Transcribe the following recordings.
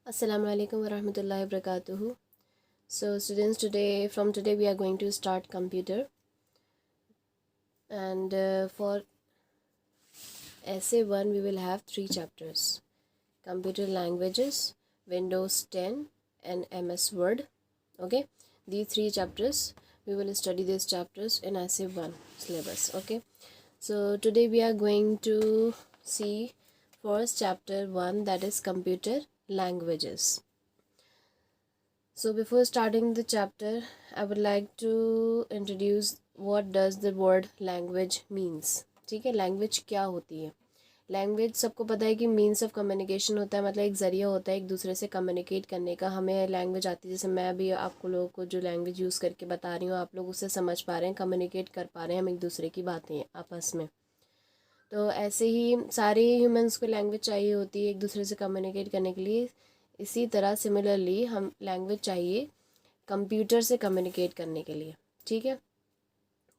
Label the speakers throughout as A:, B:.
A: Assalamu alaikum warahmatullahi wabarakatuh. So students, from today we are going to start computer, and for essay 1 we will have 3 chapters: computer languages, Windows 10 and MS Word. Okay, these 3 chapters we will study these chapters in essay 1 syllabus. Okay, so today we are going to see first chapter 1, that is computer languages. So before starting the chapter, I would like to introduce what does the word language means. ठीक है, language क्या होती है? Language सबको पता है कि means of communication होता है, मतलब एक ज़रिया होता है एक दूसरे से कम्युनिकेट करने का. हमें लैंग्वेज आती है, जैसे मैं अभी आपको लोगों को जो लैंग्वेज यूज़ करके बता रही हूँ, आप लोग उससे समझ पा रहे हैं, कम्युनिकेट कर पा रहे हैं हम एक दूसरे की बातें आपस में. तो ऐसे ही सारे ह्यूमंस को लैंग्वेज चाहिए होती है एक दूसरे से कम्युनिकेट करने के लिए. इसी तरह सिमिलरली हम लैंग्वेज चाहिए कंप्यूटर से कम्युनिकेट करने के लिए. ठीक है,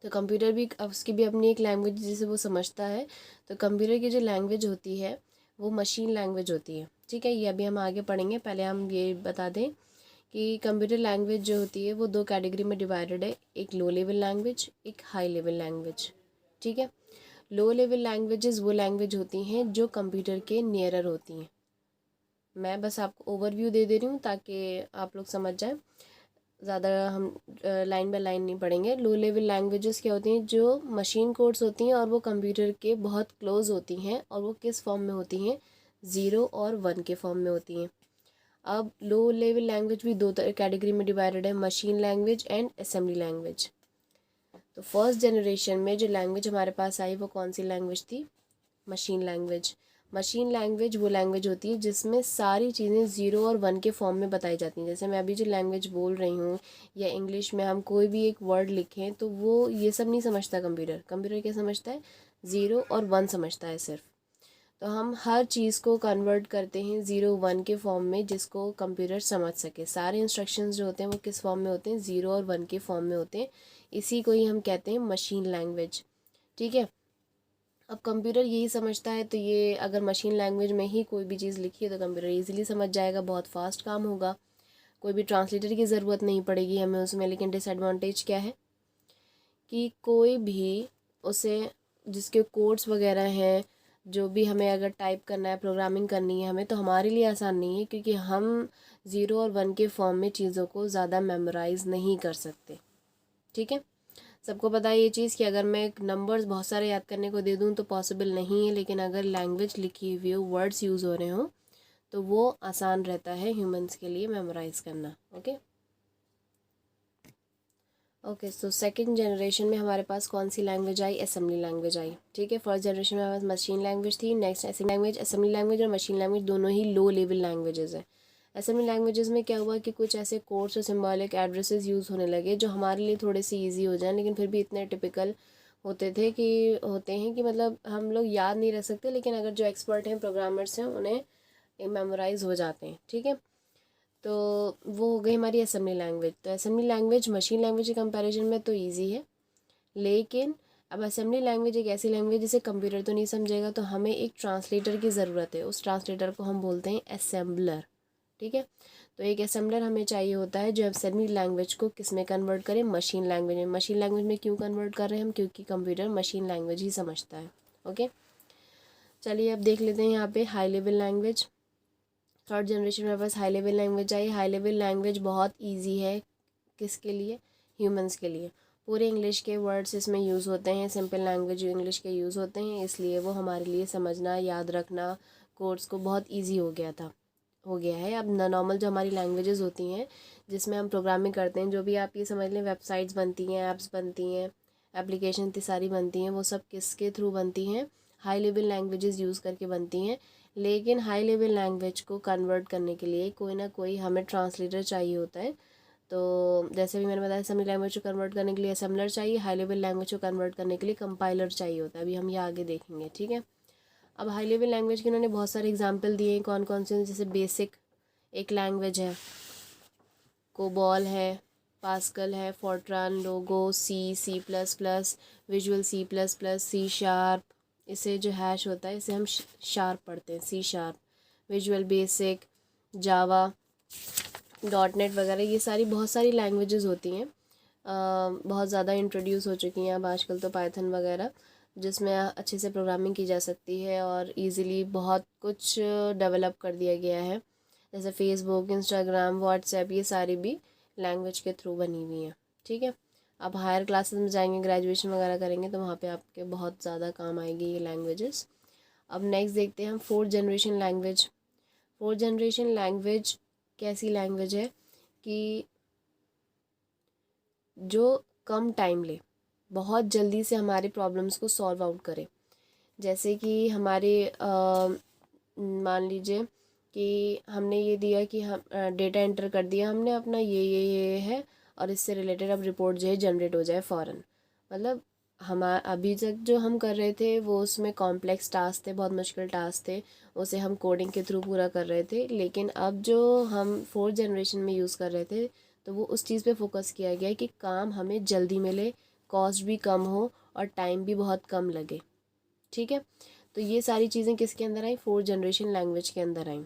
A: तो कंप्यूटर भी उसकी भी अपनी एक लैंग्वेज जिसे वो समझता है. तो कंप्यूटर की जो लैंग्वेज होती है वो मशीन लैंग्वेज होती है. ठीक है, ये अभी हम आगे पढ़ेंगे. पहले हम ये बता दें कि कंप्यूटर लैंग्वेज जो होती है वो 2 कैटेगरी में डिवाइडेड है, एक लो लेवल लैंग्वेज, एक हाई लेवल लैंग्वेज. ठीक है, लो लेवल लैंग्वेजेस वो लैंग्वेज होती हैं जो कंप्यूटर के नियरर होती हैं. मैं बस आपको ओवरव्यू दे रही हूँ ताकि आप लोग समझ जाएं. ज़्यादा हम लाइन बाय लाइन नहीं पढ़ेंगे. लो लेवल लैंग्वेजेस क्या होती हैं? जो मशीन कोड्स होती हैं और वो कंप्यूटर के बहुत क्लोज होती हैं, और वो किस फॉर्म में होती हैं? 0 और 1 के फॉर्म में होती हैं. अब लो लेवल लैंग्वेज भी 2 कैटेगरी में डिवाइडेड है, machine language and assembly language. तो फर्स्ट जनरेशन में जो लैंग्वेज हमारे पास आई वो कौन सी लैंग्वेज थी? Machine language. मशीन लैंग्वेज वो लैंग्वेज होती है जिसमें सारी चीज़ें 0 और 1 के फॉर्म में बताई जाती हैं. जैसे मैं अभी जो लैंग्वेज बोल रही हूँ, या इंग्लिश में हम कोई भी एक वर्ड लिखें तो वो ये सब नहीं समझता. कंप्यूटर कंप्यूटर क्या समझता है? 0 और 1 समझता है सिर्फ. तो हम हर चीज़ को कन्वर्ट करते हैं 0 1 के फॉर्म में, जिसको कंप्यूटर समझ सके. सारे इंस्ट्रक्शंस जो होते हैं वो किस फॉर्म में होते हैं? 0 और 1 के फॉर्म में होते हैं. इसी को ही हम कहते हैं मशीन लैंग्वेज. ठीक है, अब कंप्यूटर यही समझता है, तो ये अगर मशीन लैंग्वेज में ही कोई भी चीज़ लिखी है तो कंप्यूटर इजीली समझ जाएगा, बहुत फास्ट काम होगा, कोई भी ट्रांसलेटर की ज़रूरत नहीं पड़ेगी हमें उसमें. लेकिन डिसएडवांटेज क्या है कि कोई भी उसे, जिसके कोड्स वगैरह हैं, जो भी हमें अगर टाइप करना है, प्रोग्रामिंग करनी है हमें, तो हमारे लिए आसान नहीं है, क्योंकि हम 0 और 1 के फॉर्म में चीज़ों को ज़्यादा मेमोराइज़ नहीं कर सकते. ठीक है, सबको पता है ये चीज़ कि अगर मैं नंबर्स बहुत सारे याद करने को दे दूँ तो पॉसिबल नहीं है, लेकिन अगर लैंग्वेज लिखी हुई हो, वर्ड्स यूज़ हो रहे हो, तो वो आसान रहता है ह्यूमंस के लिए मेमोराइज़ करना. Okay okay so second generation में हमारे पास कौन सी लैंग्वेज आई? असेंबली लैंग्वेज आई. ठीक है, फर्स्ट जनरेशन में हमारे पास मशीन लैंग्वेज थी, नेक्स्ट असेंबली लैंग्वेज और मशीन लैंग्वेज दोनों ही लो लेवल लैंग्वेजेस हैं. असेंबली लैंग्वेजेस में क्या हुआ कि कुछ ऐसे कोड्स और सिम्बॉलिक एड्रेसेस यूज़ होने लगे जो हमारे लिए थोड़े से ईजी हो जाए, लेकिन फिर भी इतने टिपिकल होते हैं कि मतलब हम लोग याद नहीं रख सकते, लेकिन अगर जो एक्सपर्ट हैं, प्रोग्रामर्स हैं, उन्हें मेमोराइज हो जाते हैं. ठीक है, तो वो हो गई हमारी असेंबली लैंग्वेज. तो असेंबली लैंग्वेज मशीन लैंग्वेज के कंपैरिजन में तो ईजी है, लेकिन अब असेंबली लैंग्वेज एक ऐसी लैंग्वेज जिसे कंप्यूटर तो नहीं समझेगा, तो हमें एक ट्रांसलेटर की ज़रूरत है. उस ट्रांसलेटर को हम बोलते हैं असेंबलर. ठीक है, तो एक असेंबलर हमें चाहिए होता है जो असेंबली लैंग्वेज को किस में कन्वर्ट करे? मशीन लैंग्वेज में. मशीन लैंग्वेज में क्यों कन्वर्ट कर रहे हैं हम? क्योंकि कंप्यूटर मशीन लैंग्वेज ही समझता है. ओके, चलिए अब देख लेते हैं यहाँ पे high level language. Third generation में बस high level language I. High level language बहुत ईजी है. किसके लिए? ह्यूमंस के लिए. पूरे इंग्लिश के वर्ड्स इसमें यूज़ होते हैं, सिंपल लैंग्वेज जो इंग्लिश के यूज़ होते हैं, इसलिए वो हमारे लिए समझना, याद रखना कोड्स को बहुत ईजी हो गया है. अब नॉर्मल जो हमारी लैंग्वेजेस होती हैं जिसमें हम प्रोग्रामिंग करते हैं, जो भी आप ये समझ लें, वेबसाइट्स बनती हैं, ऐप्स बनती हैं, एप्लीकेशन इतनी सारी बनती हैं, वो सब किसके थ्रू बनती हैं? हाई लेवल लैंग्वेजेस यूज़ करके बनती हैं. लेकिन हाई लेवल लैंग्वेज को कन्वर्ट करने के लिए कोई ना कोई हमें ट्रांसलेटर चाहिए होता है. तो जैसे भी मैंने बताया, असेंबली लैंग्वेज को कन्वर्ट करने के लिए असेंबलर चाहिए, हाई लेवल लैंग्वेज को कन्वर्ट करने के लिए कंपाइलर चाहिए होता है. अभी हम ये आगे देखेंगे. ठीक है, अब हाई लेवल लैंग्वेज के उन्होंने बहुत सारे एग्जांपल दिए हैं. कौन कौन से? जैसे बेसिक एक लैंग्वेज है, कोबॉल है, पास्कल है, फोर्ट्रान, लोगो, सी++, विजुअल C++, सी शार्प. इसे जो हैश होता है इसे हम शार्प पढ़ते हैं, सी शार्प. विजुअल बेसिक, जावा, .NET वगैरह, ये सारी बहुत सारी लैंग्वेजेस होती हैं, बहुत ज़्यादा इंट्रोड्यूस हो चुकी हैं अब आजकल तो, पाइथन वगैरह, जिसमें अच्छे से प्रोग्रामिंग की जा सकती है और इजीली बहुत कुछ डेवलप कर दिया गया है। जैसे फेसबुक, इंस्टाग्राम, व्हाट्सएप, ये सारी भी लैंग्वेज के थ्रू बनी हुई हैं। ठीक है, आप हायर क्लासेस में जाएंगे, ग्रेजुएशन वगैरह करेंगे तो वहाँ पे आपके बहुत ज़्यादा काम आएगी ये लैंग्वेजेस। अब नेक्स्ट देखते हैं हम fourth generation language. Fourth generation language कैसी लैंग्वेज है कि जो कम टाइम ले, बहुत जल्दी से हमारे प्रॉब्लम्स को सॉल्व आउट करे। जैसे कि हमारे मान लीजिए कि हमने ये दिया कि हम डेटा एंटर कर दिया हमने अपना, ये है, और इससे रिलेटेड अब रिपोर्ट जो है जनरेट हो जाए फ़ौरन। मतलब हम अभी तक जो हम कर रहे थे वो उसमें कॉम्प्लेक्स टास्क थे, बहुत मुश्किल टास्क थे, उसे हम कोडिंग के थ्रू पूरा कर रहे थे। लेकिन अब जो हम फोर्थ जनरेशन में यूज़ कर रहे थे तो वो उस चीज़ पे फोकस किया गया कि काम हमें जल्दी मिले, कॉस्ट भी कम हो और टाइम भी बहुत कम लगे। ठीक है, तो ये सारी चीज़ें किसके अंदर आई? फोर्थ जनरेशन लैंग्वेज के अंदर आई।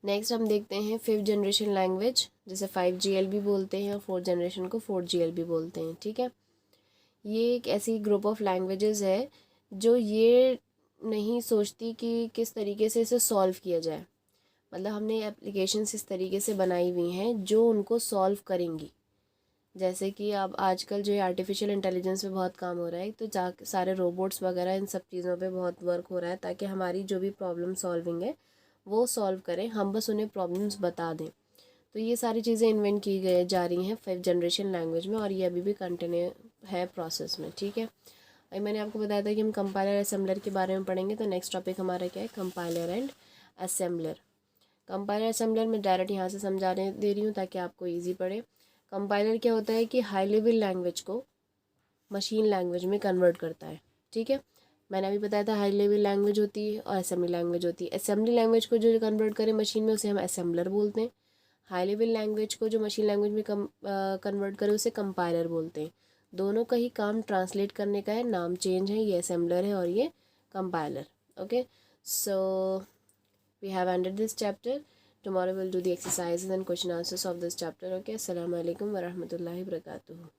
A: नेक्स्ट हम देखते हैं फिफ्थ जनरेशन लैंग्वेज, जिसे 5GL भी बोलते हैं और फोर्थ जनरेशन को 4GL भी बोलते हैं। ठीक है, ये एक ऐसी ग्रुप ऑफ लैंग्वेजेस है जो ये नहीं सोचती कि किस तरीके से इसे सॉल्व किया जाए। मतलब हमने एप्लीकेशंस इस तरीके से बनाई हुई हैं जो उनको सॉल्व करेंगी। जैसे कि अब आजकल जो है आर्टिफिशियल इंटेलिजेंस पे बहुत काम हो रहा है, तो सारे रोबोट्स वगैरह इन सब चीज़ों पे बहुत वर्क हो रहा है ताकि हमारी जो भी प्रॉब्लम सॉल्विंग है वो सॉल्व करें, हम बस उन्हें प्रॉब्लम्स बता दें। तो ये सारी चीज़ें इन्वेंट की गई जा रही हैं फिफ्थ जनरेशन लैंग्वेज में, और ये अभी भी कंटिन्यू है प्रोसेस में। ठीक है, अभी मैंने आपको बताया था कि हम कंपाइलर असेंबलर के बारे में पढ़ेंगे, तो नेक्स्ट टॉपिक हमारा क्या है? Compiler and assembler. Compiler assembler में डायरेक्ट यहाँ से समझाने दे रही हूँ ताकि आपको ईजी पड़े। कंपाइलर क्या होता है कि हाई लेवल लैंग्वेज को मशीन लैंग्वेज में कन्वर्ट करता है। ठीक है, मैंने अभी बताया था हाई लेवल लैंग्वेज होती है और असेंबली लैंग्वेज होती है। असेंबली लैंग्वेज को जो कन्वर्ट करे मशीन में उसे हम असेंबलर बोलते हैं। हाई लेवल लैंग्वेज को जो मशीन लैंग्वेज में कन्वर्ट करे उसे कंपाइलर बोलते हैं। दोनों का ही काम ट्रांसलेट करने का है, नाम चेंज है, ये असेंबलर है और ये compiler. Okay, so we have ended this chapter. Tomorrow we'll do the exercises and question answers of this chapter. Okay, assalamu alaikum wa rahmatullahi wa barakatuh.